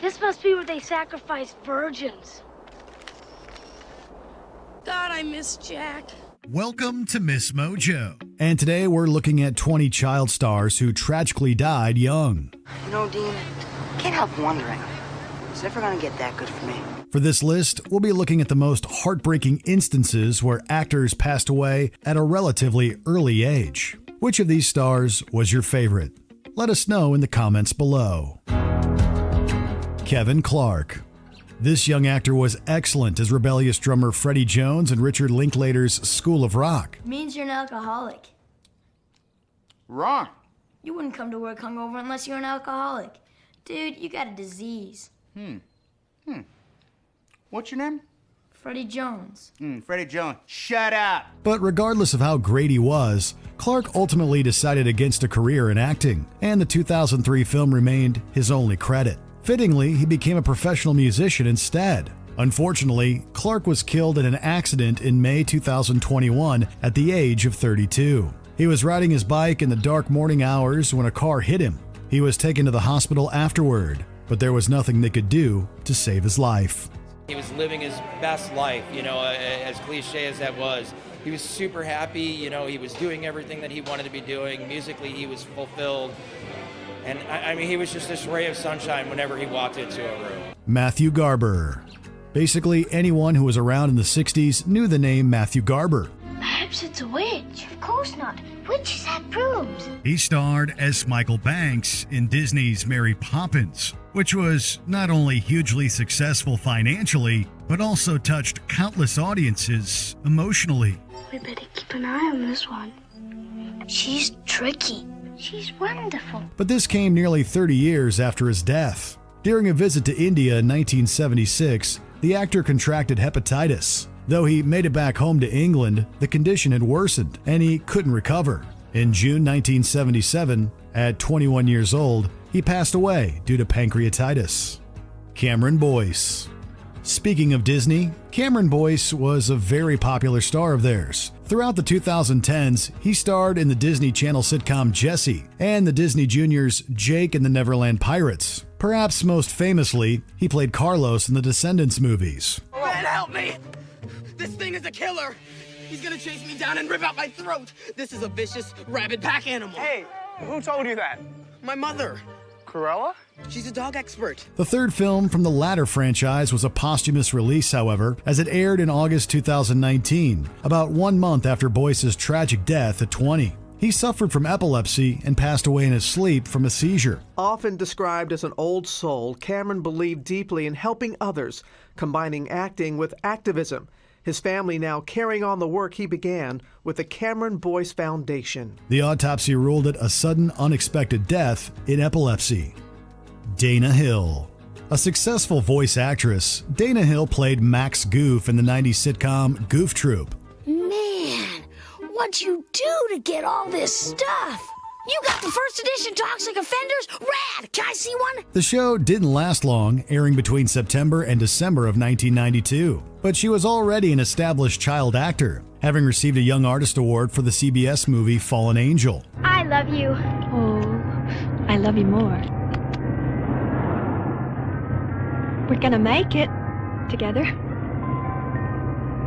This must be where they sacrifice virgins. God, I miss Jack. Welcome to Miss Mojo. And today we're looking at 20 child stars who tragically died young. You know, Dean, I can't help wondering, is it ever gonna get that good for me? For this list, we'll be looking at the most heartbreaking instances where actors passed away at a relatively early age. Which of these stars was your favorite? Let us know in the comments below. Kevin Clark. This young actor was excellent as rebellious drummer Freddie Jones in Richard Linklater's School of Rock. Means you're an alcoholic. Wrong. You wouldn't come to work hungover unless you're an alcoholic. Dude, you got a disease. What's your name? Freddie Jones. Freddie Jones. Shut up. But regardless of how great he was, Clark ultimately decided against a career in acting, and the 2003 film remained his only credit. Fittingly, he became a professional musician instead. Unfortunately, Clark was killed in an accident in May 2021 at the age of 32. He was riding his bike in the dark morning hours when a car hit him. He was taken to the hospital afterward, but there was nothing they could do to save his life. He was living his best life, as cliche as that was. He was super happy, he was doing everything that he wanted to be doing. Musically, he was fulfilled. And I mean, he was just this ray of sunshine whenever he walked into a room. Matthew Garber. Basically, anyone who was around in the 60s knew the name Matthew Garber. Perhaps it's a witch. Of course not. Witches have brooms. He starred as Michael Banks in Disney's Mary Poppins, which was not only hugely successful financially, but also touched countless audiences emotionally. We better keep an eye on this one. She's tricky. She's wonderful. But this came nearly 30 years after his death. During a visit to India in 1976, the actor contracted hepatitis. Though he made it back home to England, the condition had worsened and he couldn't recover. In June 1977, at 21 years old, he passed away due to pancreatitis. Cameron Boyce. Speaking of Disney, Cameron Boyce was a very popular star of theirs. Throughout the 2010s, he starred in the Disney Channel sitcom Jessie and the Disney Junior's Jake and the Neverland Pirates. Perhaps most famously, he played Carlos in the Descendants movies. Man, help me! This thing is a killer! He's gonna chase me down and rip out my throat! This is a vicious, rabid pack animal! Hey, who told you that? My mother! Cruella? She's a dog expert. The third film from the latter franchise was a posthumous release, however, as it aired in August 2019, about 1 month after Boyce's tragic death at 20. He suffered from epilepsy and passed away in his sleep from a seizure. Often described as an old soul, Cameron believed deeply in helping others, combining acting with activism. His family now carrying on the work he began with the Cameron Boyce Foundation. The autopsy ruled it a sudden, unexpected death in epilepsy. Dana Hill. A successful voice actress, Dana Hill played Max Goof in the 90s sitcom Goof Troop. Man, what'd you do to get all this stuff? You got the first edition Toxic Offenders? Rad! Can I see one? The show didn't last long, airing between September and December of 1992. But she was already an established child actor, having received a Young Artist Award for the CBS movie Fallen Angel. I love you. Oh, I love you more. We're gonna make it together.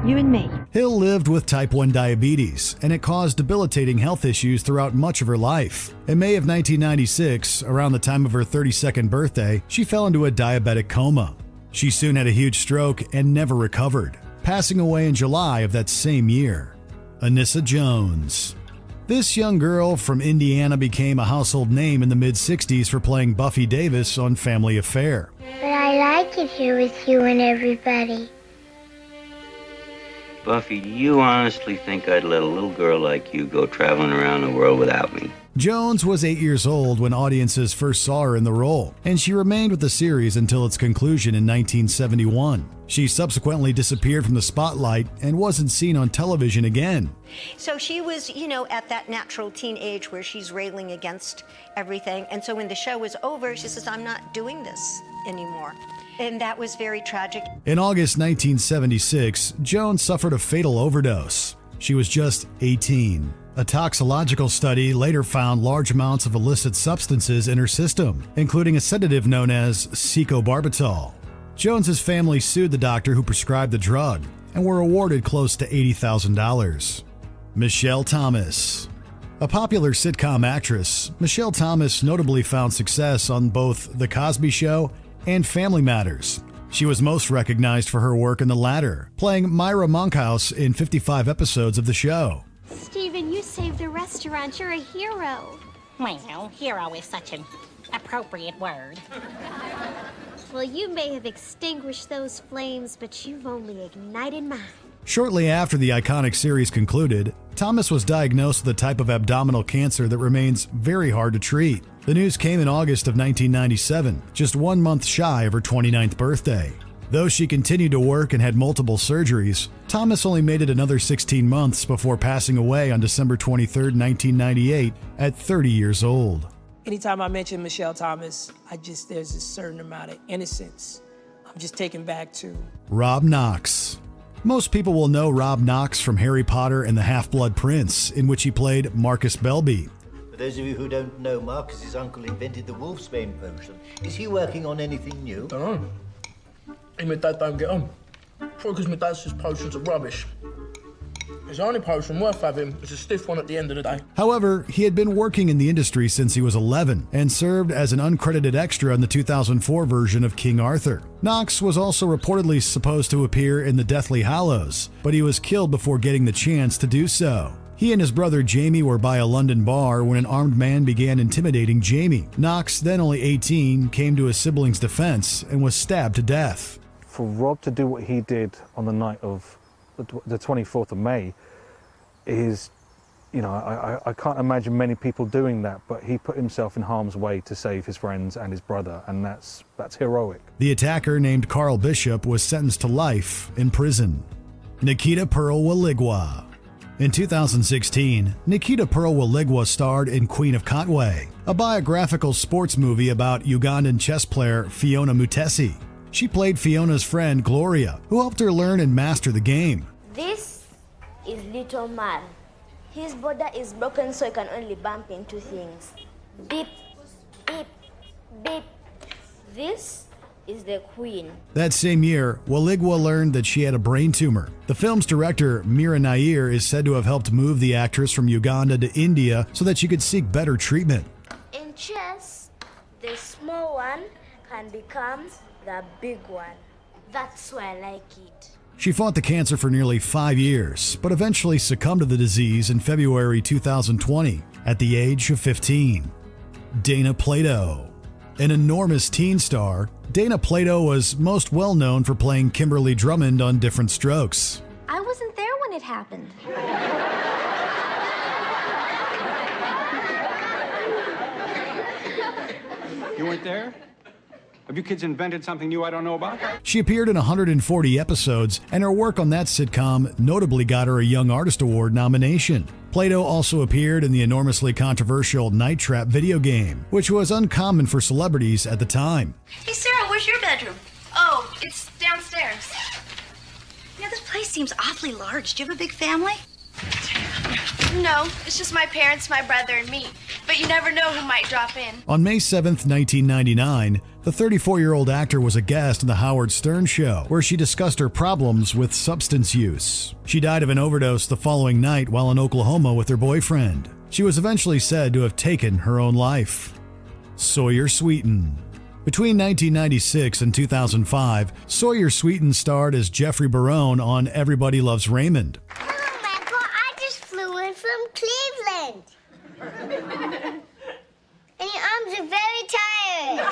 You and me. Hill lived with type 1 diabetes, and it caused debilitating health issues throughout much of her life. In May of 1996, around the time of her 32nd birthday, she fell into a diabetic coma. She soon had a huge stroke and never recovered, passing away in July of that same year. Anissa Jones. This young girl from Indiana became a household name in the mid-60s for playing Buffy Davis on Family Affair. But I like it here with you and everybody. Buffy, do you honestly think I'd let a little girl like you go traveling around the world without me? Jones was 8 years old when audiences first saw her in the role, and she remained with the series until its conclusion in 1971. She subsequently disappeared from the spotlight and wasn't seen on television again. So she was, at that natural teen age where she's railing against everything. And so when the show was over, she says, I'm not doing this anymore. And that was very tragic. In August 1976, Jones suffered a fatal overdose. She was just 18. A toxicological study later found large amounts of illicit substances in her system, including a sedative known as secobarbital. Jones's family sued the doctor who prescribed the drug and were awarded close to $80,000. Michelle Thomas. A popular sitcom actress, Michelle Thomas notably found success on both The Cosby Show and Family Matters. She was most recognized for her work in the latter, playing Myra Monkhouse in 55 episodes of the show. Stephen, you saved the restaurant. You're a hero. Well, hero is such an appropriate word. Well, you may have extinguished those flames, but you've only ignited mine. Shortly after the iconic series concluded, Thomas was diagnosed with a type of abdominal cancer that remains very hard to treat. The news came in August of 1997, just 1 month shy of her 29th birthday. Though she continued to work and had multiple surgeries, Thomas only made it another 16 months before passing away on December 23, 1998, at 30 years old. Anytime I mention Michelle Thomas, there's a certain amount of innocence I'm just taken back to. Rob Knox. Most people will know Rob Knox from Harry Potter and the Half-Blood Prince, in which he played Marcus Belby. For those of you who don't know, Marcus's uncle invented the wolfsbane potion. Is he working on anything new? Don't know. He and my dad don't get on. Probably because my dad says potions are rubbish. His only potion worth having is a stiff one at the end of the day. However, he had been working in the industry since he was 11 and served as an uncredited extra in the 2004 version of King Arthur. Knox was also reportedly supposed to appear in the Deathly Hallows, but he was killed before getting the chance to do so. He and his brother Jamie were by a London bar when an armed man began intimidating Jamie. Knox, then only 18, came to his siblings' defense and was stabbed to death. For Rob to do what he did on the night of the 24th of May is, I can't imagine many people doing that, but he put himself in harm's way to save his friends and his brother, and that's heroic. The attacker, named Carl Bishop, was sentenced to life in prison. Nikita Pearl Waligwa. In 2016, Nikita Pearl Waligwa starred in Queen of Katwe, a biographical sports movie about Ugandan chess player Fiona Mutesi. She played Fiona's friend Gloria, who helped her learn and master the game. This is Little Man. His border is broken so he can only bump into things. Beep, beep, beep. This is the Queen. That same year, Waligwa learned that she had a brain tumor. The film's director, Mira Nair, is said to have helped move the actress from Uganda to India so that she could seek better treatment. In chess, the small one can become the big one. That's why I like it. She fought the cancer for nearly 5 years, but eventually succumbed to the disease in February 2020 at the age of 15. Dana Plato. An enormous teen star, Dana Plato was most well known for playing Kimberly Drummond on Different Strokes. I wasn't there when it happened. You weren't there? Have you kids invented something new I don't know about? She appeared in 140 episodes, and her work on that sitcom notably got her a Young Artist Award nomination. Plato also appeared in the enormously controversial Night Trap video game, which was uncommon for celebrities at the time. Hey, Sarah, where's your bedroom? Oh, it's downstairs. You know, this place seems awfully large. Do you have a big family? No, it's just my parents, my brother, and me. But you never know who might drop in. On May 7th, 1999, the 34-year-old actor was a guest on The Howard Stern Show, where she discussed her problems with substance use. She died of an overdose the following night while in Oklahoma with her boyfriend. She was eventually said to have taken her own life. Sawyer Sweeten. Between 1996 and 2005, Sawyer Sweeten starred as Jeffrey Barone on Everybody Loves Raymond. From Cleveland. And your arms are very tired.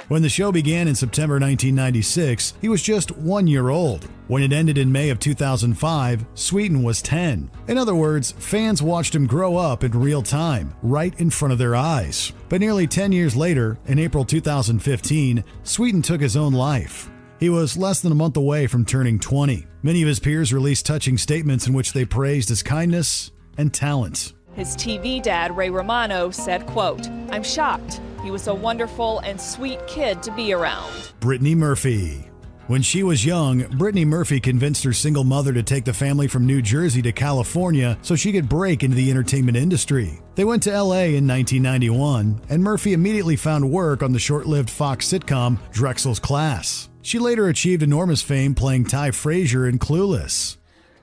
When the show began in September 1996, he was just 1 year old. When it ended in May of 2005, Sweeten was 10. In other words, fans watched him grow up in real time, right in front of their eyes. But nearly 10 years later, in April 2015, Sweeten took his own life. He was less than a month away from turning 20. Many of his peers released touching statements in which they praised his kindness and talent. His TV dad, Ray Romano, said, quote, "I'm shocked. He was a wonderful and sweet kid to be around." Brittany Murphy. When she was young, Brittany Murphy convinced her single mother to take the family from New Jersey to California so she could break into the entertainment industry. They went to LA in 1991, and Murphy immediately found work on the short-lived Fox sitcom Drexel's Class. She later achieved enormous fame playing Ty Frazier in Clueless.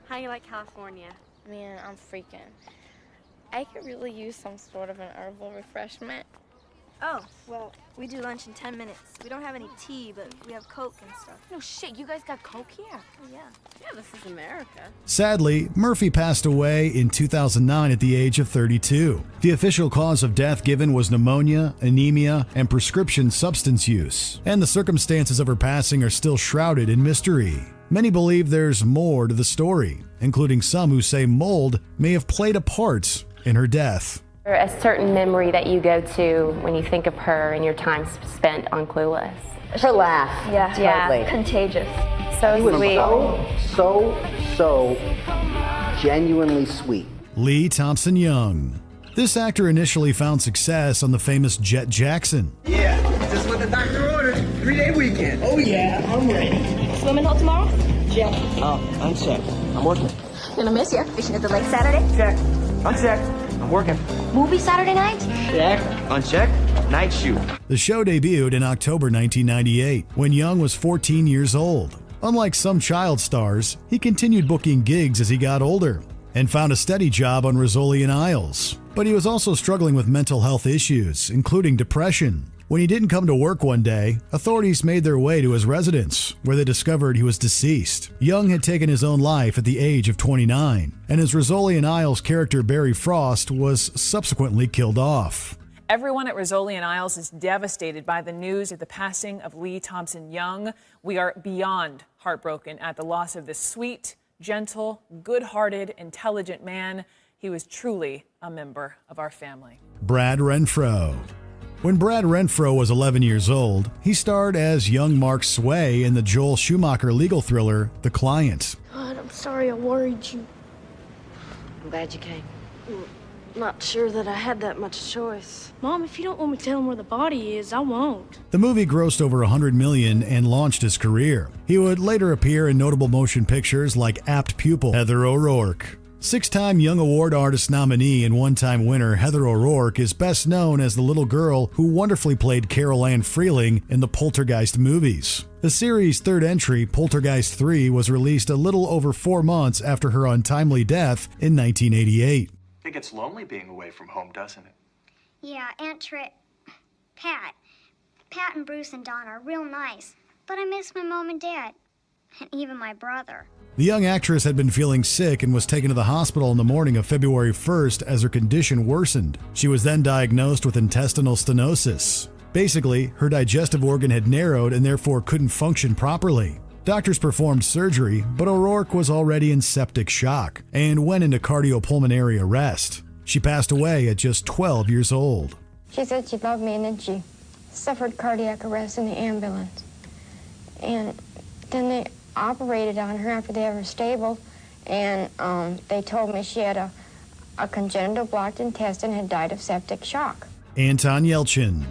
How you like California? Man, I'm freaking. I could really use some sort of an herbal refreshment. Oh, well, we do lunch in 10 minutes. We don't have any tea, but we have Coke and stuff. No shit, you guys got Coke here? Oh, yeah. Yeah, this is America. Sadly, Murphy passed away in 2009 at the age of 32. The official cause of death given was pneumonia, anemia, and prescription substance use. And the circumstances of her passing are still shrouded in mystery. Many believe there's more to the story, including some who say mold may have played a part in her death. A certain memory that you go to when you think of her and your time spent on Clueless. Her laugh. Yeah, Totally. Contagious. So She was sweet. so genuinely sweet. Lee Thompson Young. This actor initially found success on the famous Jet Jackson. Yeah, just what the doctor ordered. 3-day weekend. Oh yeah, I'm ready. Swimming hole tomorrow? Check. I'm check. I'm working. Gonna miss you. Fishing at the lake Saturday? Check. I'm check. I'm working. Movie Saturday night? Check. Uncheck. Night shoot. The show debuted in October 1998 when Young was 14 years old. Unlike some child stars, he continued booking gigs as he got older and found a steady job on Rizzoli and Isles. But he was also struggling with mental health issues, including depression. When he didn't come to work one day, authorities made their way to his residence, where they discovered he was deceased. Young had taken his own life at the age of 29, and his Rizzoli and Isles character Barry Frost was subsequently killed off. Everyone at Rizzoli and Isles is devastated by the news of the passing of Lee Thompson Young. We are beyond heartbroken at the loss of this sweet, gentle, good-hearted, intelligent man. He was truly a member of our family. Brad Renfro. When Brad Renfro was 11 years old, he starred as young Mark Sway in the Joel Schumacher legal thriller, The Client. God, I'm sorry I worried you. I'm glad you came. Not sure that I had that much choice. Mom, if you don't want me to tell him where the body is, I won't. The movie grossed over $100 million and launched his career. He would later appear in notable motion pictures like Apt Pupil Heather O'Rourke. Six-time Young Award Artist nominee and one-time winner Heather O'Rourke is best known as the little girl who wonderfully played Carol Ann Freeling in the Poltergeist movies. The series' third entry, Poltergeist 3, was released a little over 4 months after her untimely death in 1988. It gets lonely being away from home, doesn't it? Yeah, Pat and Bruce and Don are real nice, but I miss my mom and dad, and even my brother. The young actress had been feeling sick and was taken to the hospital in the morning of February 1st as her condition worsened. She was then diagnosed with intestinal stenosis. Basically, her digestive organ had narrowed and therefore couldn't function properly. Doctors performed surgery, but O'Rourke was already in septic shock and went into cardiopulmonary arrest. She passed away at just 12 years old. She said she loved me and then she suffered cardiac arrest in the ambulance. And then they operated on her after they had her stable, and they told me she had a congenital blocked intestine, had died of septic shock. Anton Yelchin.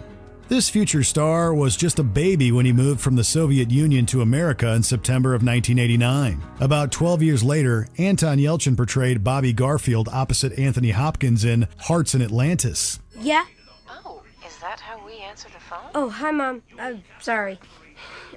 This future star was just a baby when he moved from the Soviet Union to America in September of 1989. About 12 years later, Anton Yelchin portrayed Bobby Garfield opposite Anthony Hopkins in Hearts in Atlantis. Yeah? Oh, is that how we answer the phone? Oh, hi, Mom. I'm sorry.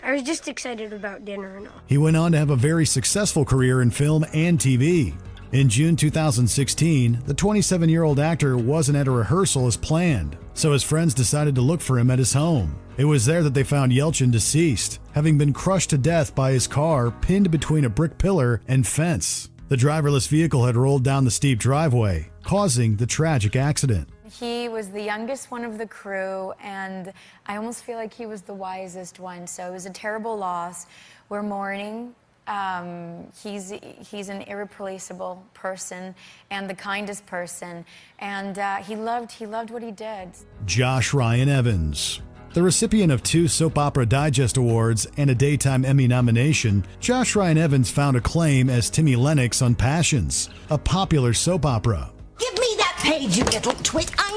I was just excited about dinner and all. He went on to have a very successful career in film and TV. In June 2016, the 27-year-old actor wasn't at a rehearsal as planned, so his friends decided to look for him at his home. It was there that they found Yelchin deceased, having been crushed to death by his car pinned between a brick pillar and fence. The driverless vehicle had rolled down the steep driveway, causing the tragic accident. He was the youngest one of the crew, and I almost feel like he was the wisest one, so it was a terrible loss. We're mourning. He's an irreplaceable person and the kindest person, and he loved what he did. Josh Ryan Evans. The recipient of 2 Soap Opera Digest Awards and a Daytime Emmy nomination, Josh Ryan Evans found acclaim as Timmy Lennox on Passions, a popular soap opera. Give me that page, you little twit. I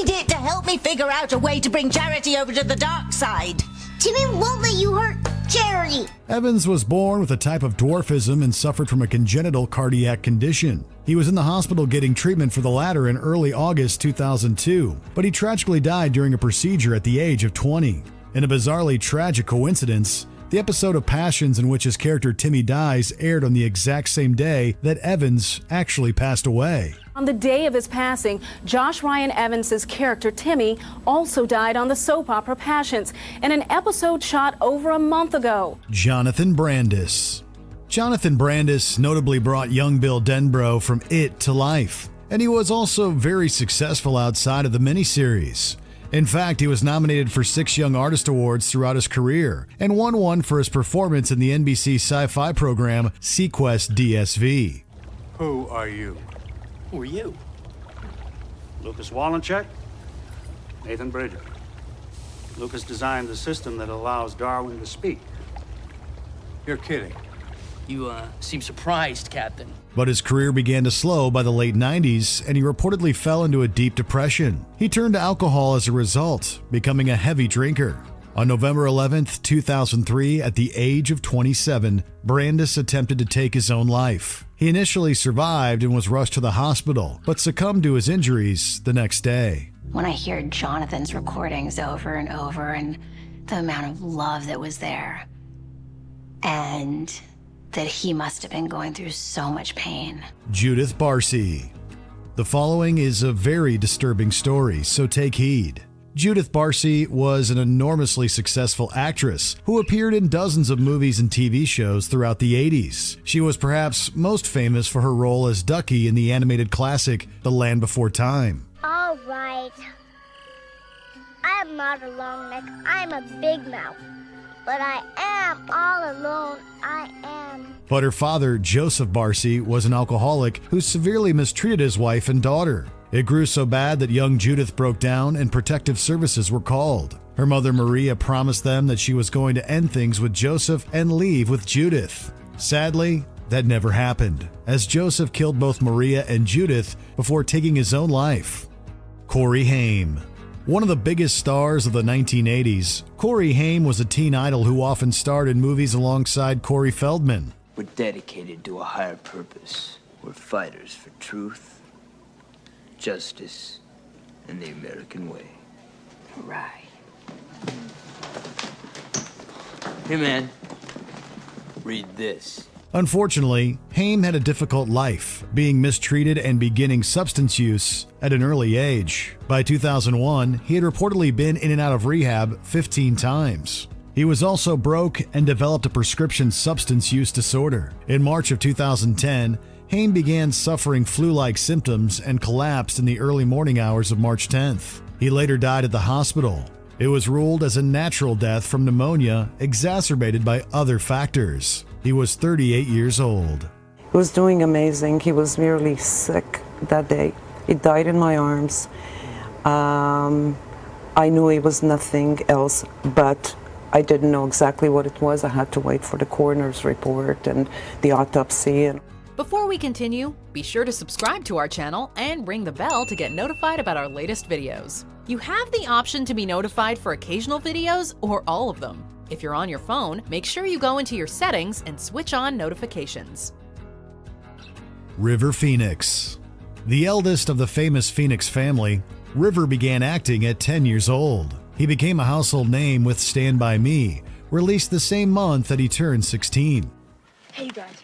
need it to help me figure out a way to bring Charity over to the dark side. Timmy won't let you hurt Jerry. Evans was born with a type of dwarfism and suffered from a congenital cardiac condition. He was in the hospital getting treatment for the latter in early August 2002, but he tragically died during a procedure at the age of 20. In a bizarrely tragic coincidence, the episode of Passions in which his character Timmy dies aired on the exact same day that Evans actually passed away. On the day of his passing, Josh Ryan Evans' character Timmy also died on the soap opera Passions in an episode shot over a month ago. Jonathan Brandis. Jonathan Brandis notably brought young Bill Denbrough from It to life, and he was also very successful outside of the miniseries. In fact, he was nominated for 6 Young Artist Awards throughout his career and won one for his performance in the NBC sci-fi program Sequest DSV. Who are you? Who are you? Lucas Wallencheck, Nathan Bridger. Lucas designed the system that allows Darwin to speak. You're kidding. You, seem surprised, Captain. But his career began to slow by the late 90s, and he reportedly fell into a deep depression. He turned to alcohol as a result, becoming a heavy drinker. On November 11th, 2003, at the age of 27, Brandis attempted to take his own life. He initially survived and was rushed to the hospital, but succumbed to his injuries the next day. When I hear Jonathan's recordings over and over and the amount of love that was there, and that he must have been going through so much pain. Judith Barcy. The following is a very disturbing story, so take heed. Judith Barcy was an enormously successful actress who appeared in dozens of movies and TV shows throughout the 80s. She was perhaps most famous for her role as Ducky in the animated classic The Land Before Time. All right. I am not a long neck. I'm a big mouth. But I am all alone. I am. But her father, Joseph Barcy, was an alcoholic who severely mistreated his wife and daughter. It grew so bad that young Judith broke down and protective services were called. Her mother, Maria, promised them that she was going to end things with Joseph and leave with Judith. Sadly, that never happened, as Joseph killed both Maria and Judith before taking his own life. Corey Haim. One of the biggest stars of the 1980s, Corey Haim was a teen idol who often starred in movies alongside Corey Feldman. We're dedicated to a higher purpose. We're fighters for truth, justice, and the American way. Right. Hey, man. Read this. Unfortunately, Haim had a difficult life, being mistreated and beginning substance use at an early age. By 2001, he had reportedly been in and out of rehab 15 times. He was also broke and developed a prescription substance use disorder. In March of 2010, Haim began suffering flu-like symptoms and collapsed in the early morning hours of March 10th. He later died at the hospital. It was ruled as a natural death from pneumonia exacerbated by other factors. He was 38 years old. He was doing amazing. He was merely sick that day. He died in my arms. I knew it was nothing else, but I didn't know exactly what it was. I had to wait for the coroner's report and the autopsy. Before we continue, be sure to subscribe to our channel and ring the bell to get notified about our latest videos. You have the option to be notified for occasional videos or all of them. If you're on your phone, make sure you go into your settings and switch on notifications. River Phoenix. The eldest of the famous Phoenix family, River began acting at 10 years old. He became a household name with Stand By Me, released the same month that he turned 16. Hey, you guys.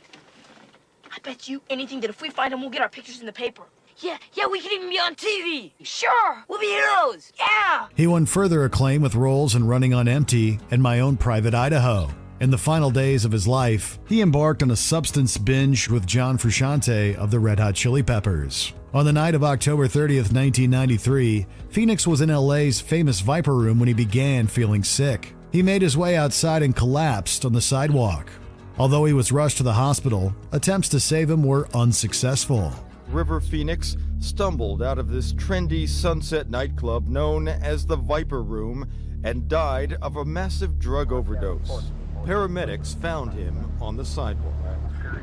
I bet you anything that if we find him, we'll get our pictures in the paper. Yeah, we can even be on TV. Sure, we'll be heroes. Yeah. He won further acclaim with roles in Running on Empty and My Own Private Idaho. In the final days of his life, he embarked on a substance binge with John Frusciante of the Red Hot Chili Peppers. On the night of October 30th, 1993, Phoenix was in LA's famous Viper Room when he began feeling sick. He made his way outside and collapsed on the sidewalk. Although he was rushed to the hospital, attempts to save him were unsuccessful. River Phoenix stumbled out of this trendy sunset nightclub known as the Viper Room and died of a massive drug overdose. Paramedics found him on the sidewalk.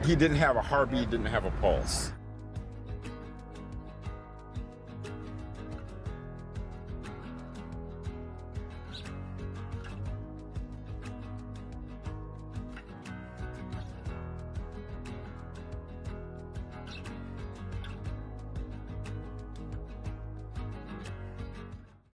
He didn't have a heartbeat, didn't have a pulse.